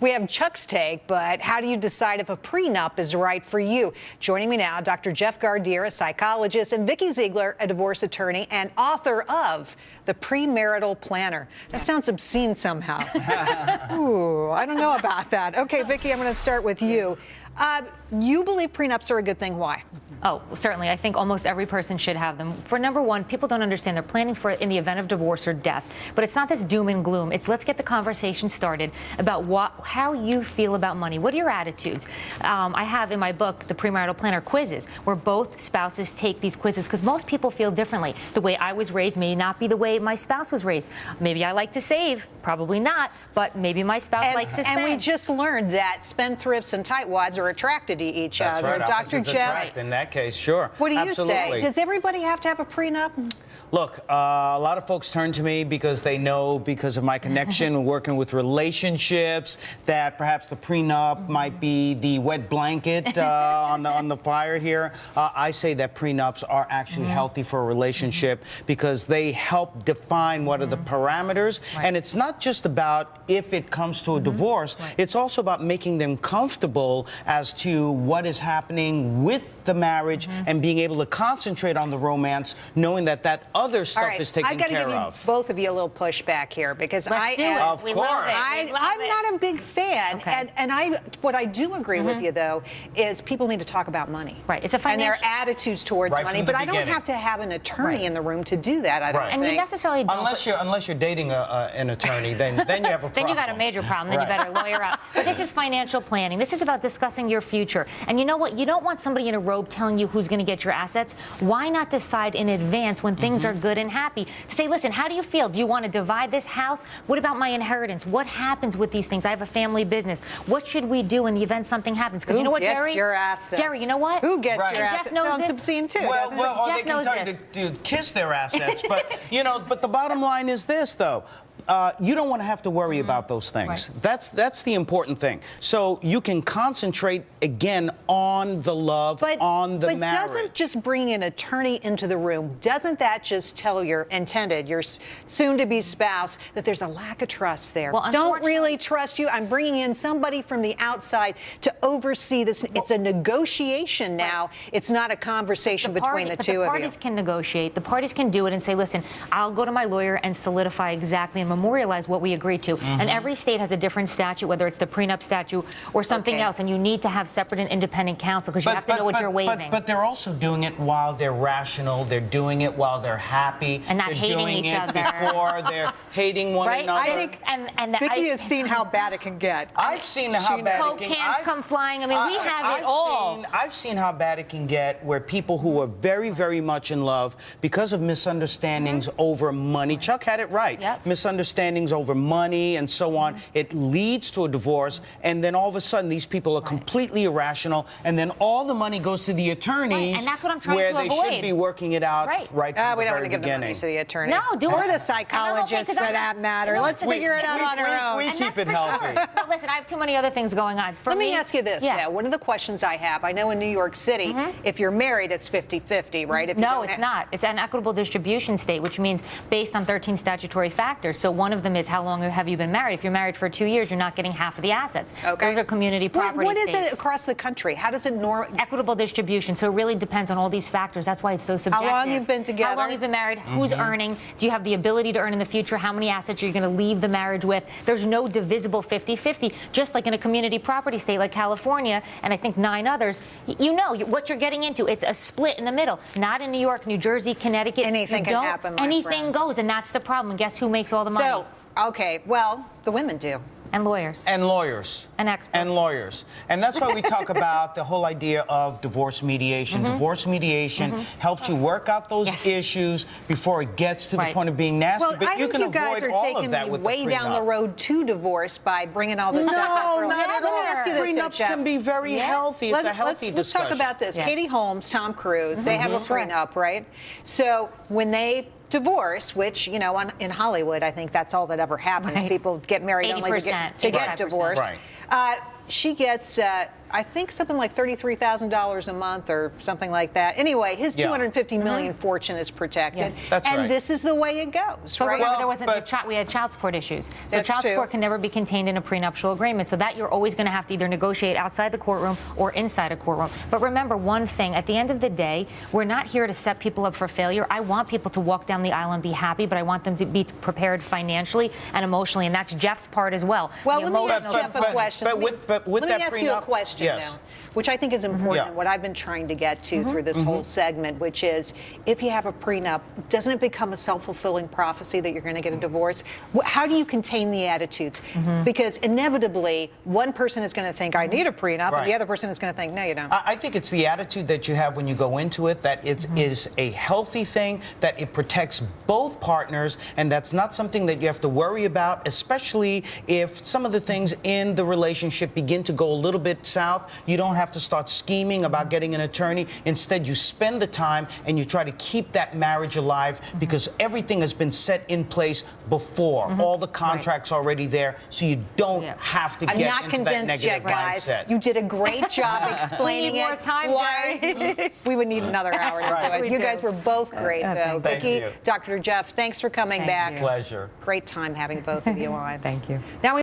We have Chuck's take, but how do you decide if a prenup is right for you? Joining me now, Dr. Jeff Gardier, a psychologist, and Vikki Ziegler, a divorce attorney and author of The Premarital Planner. That sounds obscene somehow. Ooh, I don't know about that. Okay, Vikki, I'm going to start with you. You believe prenups are a good thing. Why? Oh, certainly. I think almost every person should have them. For number one, people don't understand they're planning for it in the event of divorce or death. But it's not this doom and gloom. It's let's get the conversation started about how you feel about money. What are your attitudes? I have in my book, The Premarital Planner, quizzes where both spouses take these quizzes because most people feel differently. The way I was raised may not be the way my spouse was raised. Maybe I like to save, probably not, but maybe my spouse likes to spend. And we just learned that spendthrifts and tightwads are attracted to each That's other. right. Dr. Jeff? Right. In that case, sure. What do you Absolutely. say? Does everybody have to have a prenup? Look, a lot of folks turn to me because they know, because of my connection working with relationships, that perhaps the prenup might be the wet blanket on the fire here. I say that prenups are actually healthy for a relationship because they help define what are the parameters. Right. And it's not just about if it comes to a divorce. Right. It's also about making them comfortable as to what is happening with the marriage and being able to concentrate on the romance, knowing that that other stuff is taken care of. I got to give both of you a little pushback here because Let's do it. Of We course. love it. I'm not a big fan. Okay. And what I do agree with you, though, is people need to talk about money. Right. It's a financial... And their attitudes towards Right money. from the But I don't beginning. have to have an attorney in the room to do that, I don't Right. think. And you necessarily don't. Unless you're dating an attorney, then you have a problem. Then you got a major problem. Then you better lawyer up. But this is financial planning. This is about discussing your future. And you know what? You don't want somebody in a robe telling you who's going to get your assets. Why not decide in advance when things are good and happy? Say, listen, how do you feel? Do you want to divide this house? What about my inheritance? What happens with these things? I have a family business. What should we do in the event something happens? Because you know what, Who Jerry? gets your assets? Jerry, you know what? Who gets your Jeff assets? knows Sounds this. obscene, too, Well, doesn't it? or Jeff they can knows tell this. you to kiss their assets, but but the bottom line is this, though. You don't want to have to worry about those things. Right. That's the important thing. So you can concentrate again on the love, on the marriage. But doesn't just bringing an attorney into the room, doesn't that just tell your soon-to-be spouse that there's a lack of trust there? Well, don't really trust you. I'm bringing in somebody from the outside to oversee this. It's a negotiation now. Right. It's not a conversation between the two of you. The parties can negotiate. The parties can do it and say, listen, I'll go to my lawyer and solidify exactly and memorialize what we agreed to. And every state has a different statute, whether it's the prenup statute or something else, and you need to have separate and independent counsel because you have to know what you're waiving. But they're also doing it while they're rational. They're doing it while they're happy. And not they're hating doing each it other. before they're hating one another. I think Vikki has seen how bad it can get. I've seen how bad Coke it can cans come flying. I mean, we have it all. I've seen how bad it can get where people who are very, very much in love because of misunderstandings over money. Chuck had it right. Yep. Misunderstandings over money and so on. It leads to a divorce, and then all of a sudden these people are completely irrational, and then all the money goes to the attorneys, and that's what I'm trying where to they avoid. should be working it out right from we the don't very want to give the money beginning. to the attorneys. No, do or it. the psychologists, for that matter. No, Let's figure it out on our own. We keep it healthy. But listen, I have too many other things going on. Let me ask you this, though. One of the questions I have, I know in New York City, if you're married, it's 50-50, right? No, it's not. It's an equitable distribution state, which means based on 13 statutory factors. So one of them is how long have you been married? If you're married for 2 years, you're not getting half of the assets. Okay. Those are community property What is states. it across the country? How does it Equitable distribution. So it really depends on all these factors. That's why it's so subjective. How long you've been together? How long you've been married? Who's earning? Do you have the ability to earn in the future? How many assets are you going to leave the marriage with? There's no divisible 50-50. Just like in a community property state like California, and I think 9 others, you know what you're getting into. It's a split in the middle. Not in New York, New Jersey, Connecticut. Anything can happen, my Anything friends. goes, and that's the problem. And guess who makes all the money? So, okay, well, the women do. And lawyers. And lawyers. And experts. And lawyers. And that's why we talk about the whole idea of divorce mediation. Divorce mediation helps you work out those issues before it gets to the point of being nasty. Well, but I you think can you guys avoid are all taking of that me with way the down the prenup. road to divorce by bringing all this stuff up. No, not at all. Let me ask you this, Prenups Jeff. can be very healthy. It's a healthy Let's discussion. talk about this. Yes. Katie Holmes, Tom Cruise, they have a prenup, right? So when they divorce, which, you know, in Hollywood, I think that's all that ever happens. Right. People get married only to 80%, get 85%. divorced. Right. She gets I think something like $33,000 a month or something like that. Anyway, his $250 million fortune is protected. Yes. That's and right. this is the way it goes, But right? remember, we had child support issues. So That's child true. support can never be contained in a prenuptial agreement. So that you're always going to have to either negotiate outside the courtroom or inside a courtroom. But remember one thing, at the end of the day, we're not here to set people up for failure. I want people to walk down the aisle and be happy, but I want them to be prepared financially and emotionally, and that's Jeff's part as well. Well, The let me ask emotional- Jeff a question. but with let me that ask you a prenup- question yes. now, which I think is important, Yeah. what I've been trying to get to through this whole segment, which is if you have a prenup, doesn't it become a self-fulfilling prophecy that you're going to get a divorce? How do you contain the attitudes? Because inevitably, one person is going to think, I need a prenup, Right. and the other person is going to think, no, you don't. I think it's the attitude that you have when you go into it, that it is a healthy thing, that it protects both partners, and that's not something that you have to worry about, especially if some of the things in the relationship begin to go a little bit south. You don't have to start scheming about getting an attorney. Instead, you spend the time and you try to keep that marriage alive because everything has been set in place before. All the contracts already there, so you don't have to I'm get not into that convinced negative yet, guys. mindset. You did a great job explaining We need more it. time, Jerry. We would need another hour to do it. We You do. guys were both great, though. Thank Vikki, you. Dr. Jeff, thanks for coming Thank back. you. Pleasure. Great time having both of you on. Thank you. Now we